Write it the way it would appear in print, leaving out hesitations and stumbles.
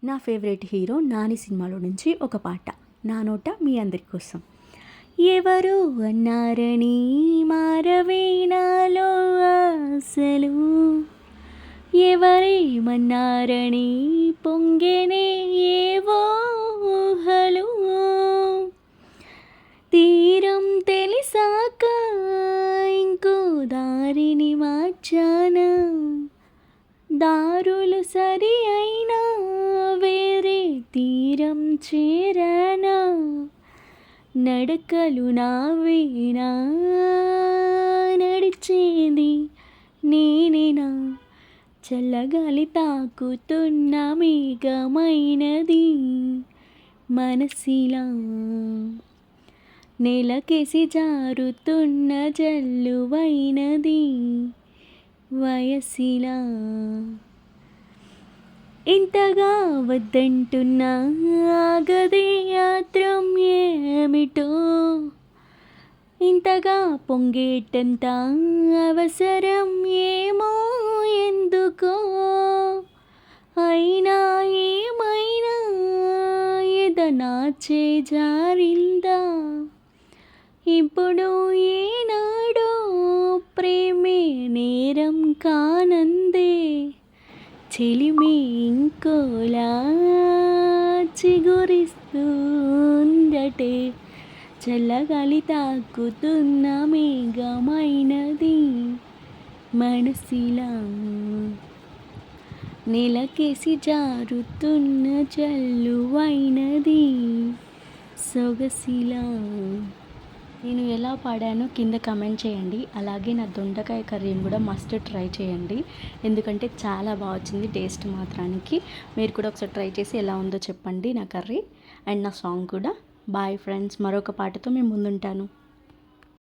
నా favourite hero Nani సినిమాలో నుంచి ఒక పాట నా నోట మీ అందరి కోసం. ఎవరు అన్నారని మారవే నాలో ఆశలు, ఎవరేమన్నారని పొంగెనే ఏవో ఊహలు, తీరం తెలిసాక ఇంకో దారిని మార్చానా, దారులు సరి అయినా వేరే తీరం చేరానా, నడకలు నావేనా నడిచేది నేనేనా, చల్లగాలి తాకుతున్న మేఘమైనది మనసిలా, నేలకేసి జారుతున్న జల్లువైనది వయసిలా, ఇంతగా వద్దంటున్నా ఆగదే ఆత్రం ఏమిటో, ఇంతగా పొంగేటంత అవసరం ఏమో ఎందుకో, అయినా ఏమైనా ఎదనాచే జారిందా, ఇప్పుడు ఏనాడో ప్రేమే నేరం కానందే, చెలిమి ఇంకోలా చిగురిస్తుందటే, చల్లగాలి తాకుతున్న మేఘమైనది మనసిలా, నెలకేసి జారుతున్న జల్లువైనది సొగసిలా. నేను ఎలా పాడానో కింద కమెంట్ చేయండి. అలాగే నా దొండకాయ కర్రీని కూడా మస్ట్ ట్రై చేయండి, ఎందుకంటే చాలా బాగా వచ్చింది టేస్ట్ మాత్రానికి. మీరు కూడా ఒకసారి ట్రై చేసి ఎలా ఉందో చెప్పండి నా కర్రీ అండ్ నా సాంగ్ కూడా. బాయ్ ఫ్రెండ్స్, మరొక పాటతో మేము ముందుంటాను.